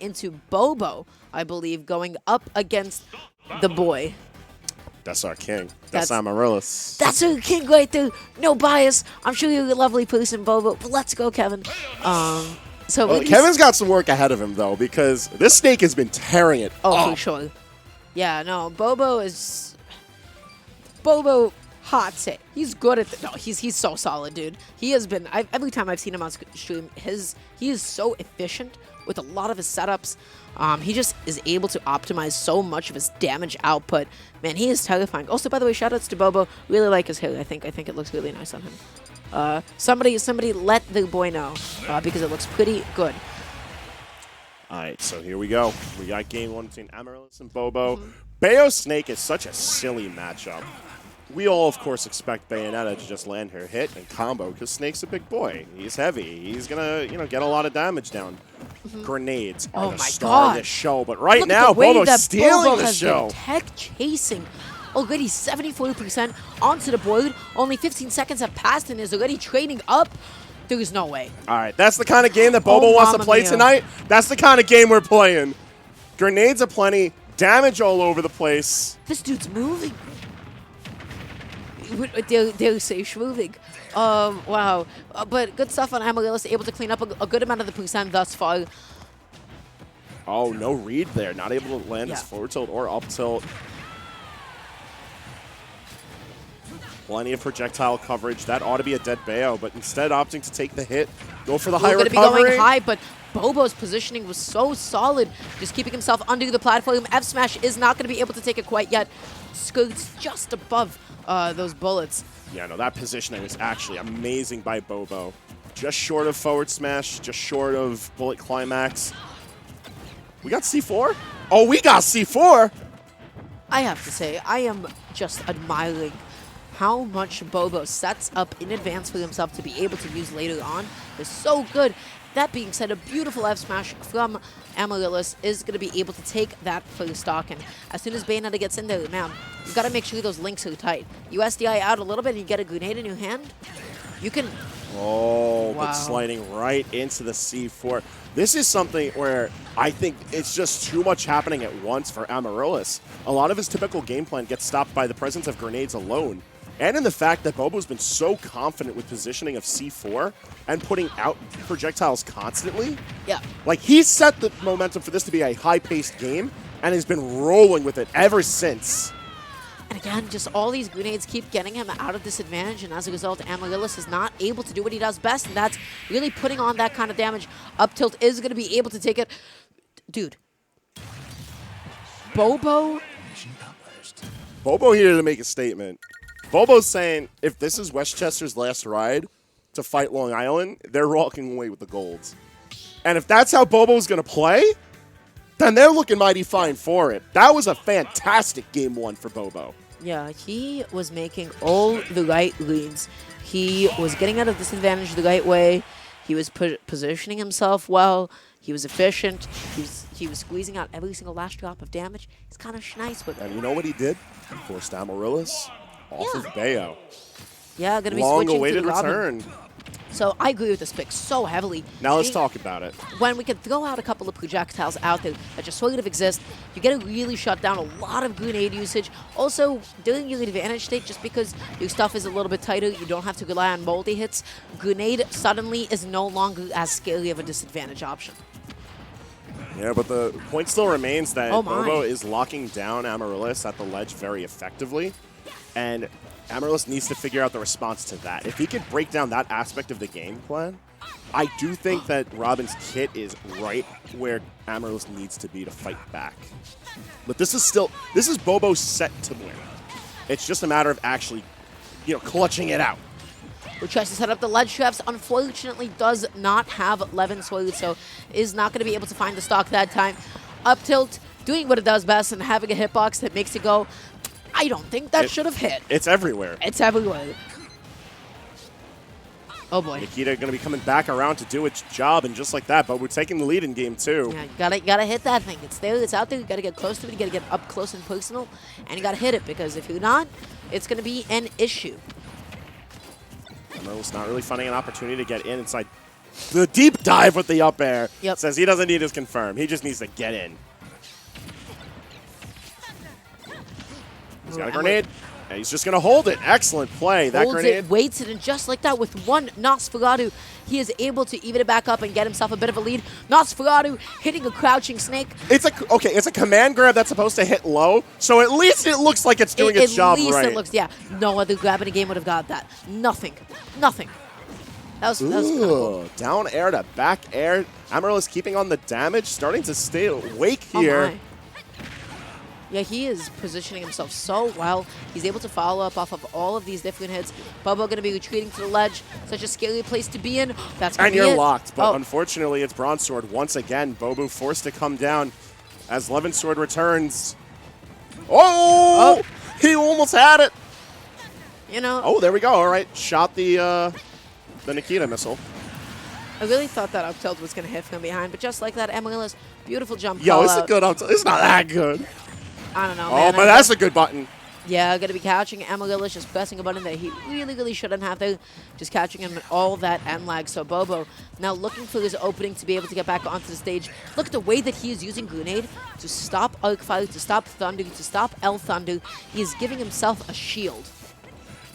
into BoBo, I believe, going up against the boy. That's our king. That's Amaryllis. That's our king right there. No bias. I'm sure you're a lovely person, BoBo. But let's go, Kevin. Kevin's got some work ahead of him, though, because this snake has been tearing it up. For sure. Yeah, no, BoBo is... BoBo, hot take. He's good at no, he's so solid, dude. He has been... every time I've seen him on stream, he is so efficient with a lot of his setups. He just is able to optimize so much of his damage output. Man, he is terrifying. Also, by the way, shoutouts to BoBo. Really like his hair. I think it looks really nice on him. Somebody let the boy know because it looks pretty good. All right, so here we go. We got game one between Amaryllis and BoBo. Bayo Snake is such a silly matchup. We all, of course, expect Bayonetta to just land her hit and combo because Snake's a big boy. He's heavy. He's gonna, get a lot of damage down. Grenades are the star of the show, but right now, BoBo's stealing the show. Tech chasing. Already 74% onto the board. Only 15 seconds have passed and is already trading up. There's no way. All right, that's the kind of game that BoBo wants to play tonight. That's the kind of game we're playing. Grenades aplenty, damage all over the place. This dude's moving. They're safe moving. Wow. But good stuff on Amaryllis, able to clean up a good amount of the percent thus far. Oh, no read there. Not able to land his forward tilt or up tilt. Plenty of projectile coverage. That ought to be a dead Bayo, but instead opting to take the hit, go for the high recovery. Going to be going high, but BoBo's positioning was so solid, just keeping himself under the platform. F smash is not going to be able to take it quite yet. Skirts just above those bullets. Yeah, no, that positioning was actually amazing by BoBo. Just short of forward smash, just short of bullet climax. We got C4? Oh, we got C4! I have to say, I am just admiring how much BoBo sets up in advance for himself to be able to use later on. Is so good. That being said, a beautiful F smash from Amaryllis is going to be able to take that first stock. And as soon as Bayonetta gets in there, man, you've got to make sure those links are tight. USDI out a little bit and you get a grenade in your hand. You can... Oh, wow. But sliding right into the C4. This is something where I think it's just too much happening at once for Amaryllis. A lot of his typical game plan gets stopped by the presence of grenades alone. And in the fact that BoBo's been so confident with positioning of C4 and putting out projectiles constantly. Yeah. Like, he set the momentum for this to be a high-paced game and has been rolling with it ever since. And again, just all these grenades keep getting him out of disadvantage, and as a result, Amaryllis is not able to do what he does best, and that's really putting on that kind of damage. Up tilt is going to be able to take it. Dude. BoBo here to make a statement. BoBo's saying if this is Westchester's last ride to fight Long Island, they're walking away with the golds. And if that's how BoBo's going to play, then they're looking mighty fine for it. That was a fantastic game one for BoBo. Yeah, he was making all the right reads. He was getting out of disadvantage the right way. He was positioning himself well. He was efficient. He was squeezing out every single last drop of damage. He's kind of nice with it. And you know what he did? He forced Amaryllis off of Bayo. Yeah, going to be switching to long-awaited Robin. return. So I agree with this pick so heavily. Now let's talk about it. When we can throw out a couple of projectiles out there that just sort of exist, you get to really shut down a lot of grenade usage. Also, during your advantage state, just because your stuff is a little bit tighter, you don't have to rely on multi-hits, grenade suddenly is no longer as scary of a disadvantage option. Yeah, but the point still remains that BoBo my. is locking down Amaryllis at the ledge very effectively. And Amaryllis needs to figure out the response to that. If he could break down that aspect of the game plan, I do think that Robin's kit is right where Amaryllis needs to be to fight back. But this is BoBo set to win. It's just a matter of actually, clutching it out. Who tries to set up the ledge traps, unfortunately does not have Levin Sword, so is not going to be able to find the stock that time. Up tilt, doing what it does best and having a hitbox that makes it go, I don't think that should have hit. It's everywhere. It's everywhere. Oh boy. Nikita going to be coming back around to do its job, and just like that, but we're taking the lead in game two. Yeah, you gotta hit that thing. It's there, it's out there, you gotta get close to it, you gotta get up close and personal, and you gotta hit it, because if you're not, it's gonna be an issue. Amaryllis not really finding an opportunity to get inside The deep dive with the up air. Yep. Says he doesn't need his confirm. He just needs to get in. He's got a grenade. And he's just going to hold it. Excellent play. That Holds grenade. it, waits it, and just like that, with one Nosferatu, he is able to even it back up and get himself a bit of a lead. Nosferatu hitting a crouching snake. It's a command grab that's supposed to hit low, so at least it looks like it's doing its job right. At least it looks, yeah. No other grab in the game would have got that. Nothing. Nothing. That was kind of cool. Down air to back air. Amaryllis keeping on the damage, starting to stay awake here. Oh my. Yeah, he is positioning himself so well. He's able to follow up off of all of these different hits. BoBo going to be retreating to the ledge. Such a scary place to be in. That's going to be it. And you're locked, but unfortunately it's Bronze Sword once again. BoBo forced to come down as Levin Sword returns. Oh! He almost had it. You know. Oh, there we go. All right, shot the Nikita missile. I really thought that up tilt was going to hit from behind, but just like that, Amaryllis, beautiful jump. Yo, it's a good up tilt. It's not that good. I don't know, oh, man. But that's a good button. Yeah, going to be catching Amaryllis, just pressing a button that he really shouldn't have to. Just catching him in all that end lag. So BoBo now looking for his opening to be able to get back onto the stage. Look at the way that he is using Grenade to stop Arc Fire, to stop Thunder, to stop L Thunder. He is giving himself a shield.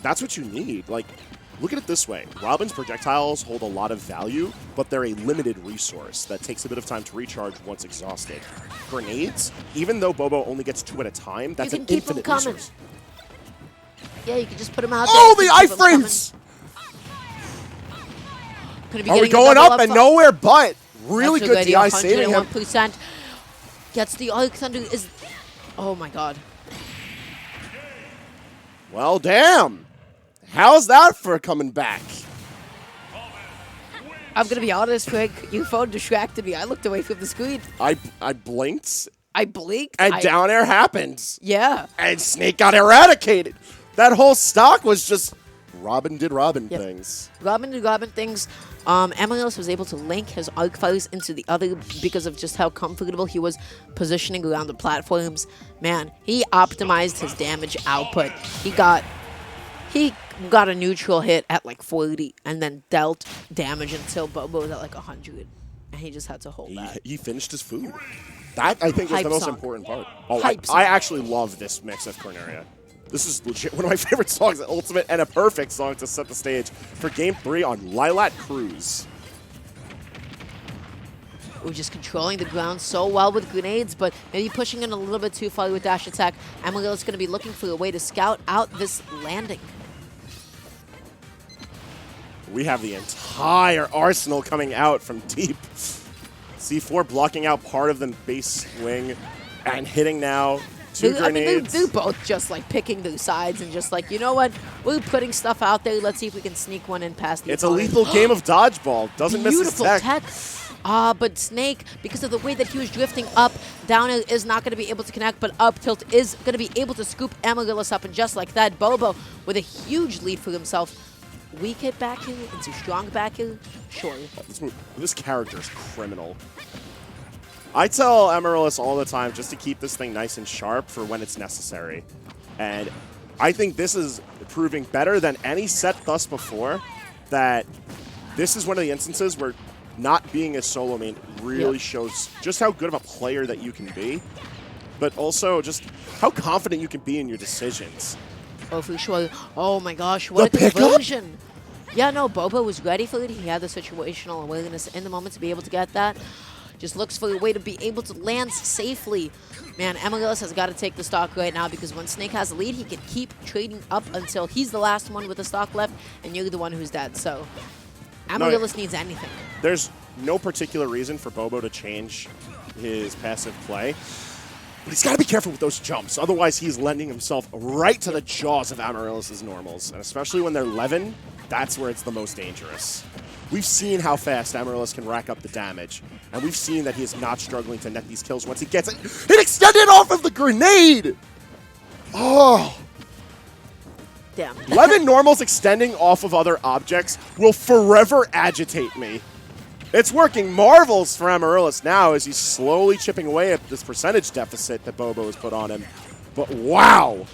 That's what you need. Like, look at it this way. Robin's projectiles hold a lot of value, but they're a limited resource that takes a bit of time to recharge once exhausted. Grenades, even though BoBo only gets 2 at a time, that's an infinite resource. Yeah, you can just put them out there. Oh, the iframes! Are we going up and nowhere but? Really good DI saving him. 101% gets the Arc Thunder is... Oh my god. Well, damn. How's that for coming back? I'm going to be honest, Craig. Your phone distracted me. I looked away from the screen. I blinked. I blinked. And down air happened. Yeah. And Snake got eradicated. That whole stock was just Robin did Robin things. Robin did Robin things. Amaryllis was able to link his Arc Fires into the other because of just how comfortable he was positioning around the platforms. Man, he optimized his damage output. He got a neutral hit at like 40 and then dealt damage until BoBo was at like 100. And he just had to hold that. He finished his food. That, I think, is the most important part. Oh, I actually love this mix of Corneria. This is legit one of my favorite songs at Ultimate and a perfect song to set the stage for Game 3 on Lilac Cruise. We're just controlling the ground so well with grenades, but maybe pushing in a little bit too far with dash attack. Amaryllis is going to be looking for a way to scout out this landing. We have the entire arsenal coming out from deep. C4 blocking out part of the base wing and hitting now. Two grenades. They're both just like picking their sides and just like, you know what? We're putting stuff out there. Let's see if we can sneak one in past the It's opponent. A lethal game of dodgeball. Doesn't miss his tech. But Snake, because of the way that he was drifting up, down air is not going to be able to connect, but up tilt is going to be able to scoop Amaryllis up. And just like that, BoBo with a huge lead for himself. Weak hit back here into strong back here, sure. This character is criminal. I tell Amaryllis all the time just to keep this thing nice and sharp for when it's necessary. And I think this is proving better than any set thus before, that this is one of the instances where not being a solo main really shows just how good of a player that you can be, but also just how confident you can be in your decisions. Oh, for sure. Oh my gosh, what a conversion. Yeah, no, BoBo was ready for it. He had the situational awareness in the moment to be able to get that. Just looks for a way to be able to land safely. Man, Amaryllis has got to take the stock right now because when Snake has the lead, he can keep trading up until he's the last one with the stock left and you're the one who's dead. So Amaryllis needs anything. There's no particular reason for BoBo to change his passive play. But he's got to be careful with those jumps. Otherwise, he's lending himself right to the jaws of Amaryllis' normals. And especially when they're Levin, that's where it's the most dangerous. We've seen how fast Amaryllis can rack up the damage. And we've seen that he is not struggling to net these kills once he gets it. It extended off of the grenade! Oh! Damn. Levin normals extending off of other objects will forever agitate me. It's working marvels for Amaryllis now as he's slowly chipping away at this percentage deficit that BoBo has put on him. But wow!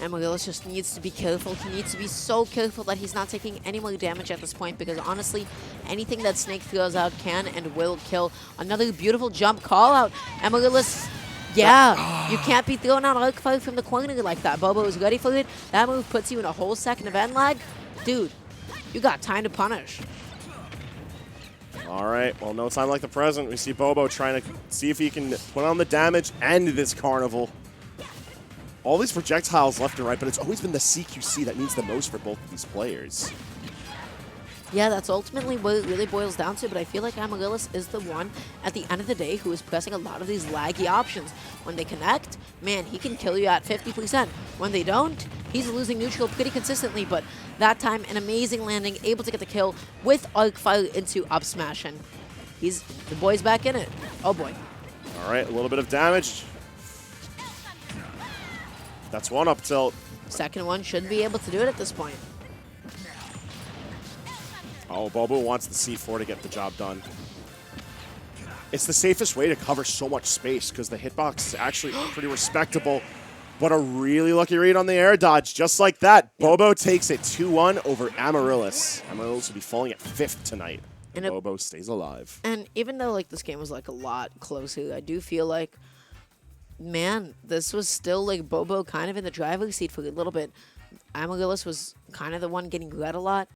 Amaryllis just needs to be careful. He needs to be so careful that he's not taking any more damage at this point, because honestly, anything that Snake throws out can and will kill. Another beautiful jump call out. Amaryllis, yeah, you can't be throwing out arc fire from the corner like that. BoBo is ready for it. That move puts you in a whole second of end lag. Dude, you got time to punish. All right, well, no time like the present. We see BoBo trying to see if he can put on the damage, end this carnival. All these projectiles left and right, but it's always been the CQC that needs the most for both of these players. Yeah, that's ultimately what it really boils down to, but I feel like Amaryllis is the one, at the end of the day, who is pressing a lot of these laggy options. When they connect, man, he can kill you at 50%. When they don't, he's losing neutral pretty consistently, but that time, an amazing landing, able to get the kill with arc fire into up smash, and the boy's back in it. Oh boy. All right, a little bit of damage. That's one up tilt. Second one should be able to do it at this point. Oh, BoBo wants the C4 to get the job done. It's the safest way to cover so much space because the hitbox is actually pretty respectable. But a really lucky read on the air dodge, just like that. BoBo takes it 2-1 over Amaryllis. Amaryllis will be falling at 5th tonight. And BoBo stays alive. And even though like this game was like a lot closer, I do feel like, man, this was still like BoBo kind of in the driver's seat for a little bit. Amaryllis was kind of the one getting led a lot.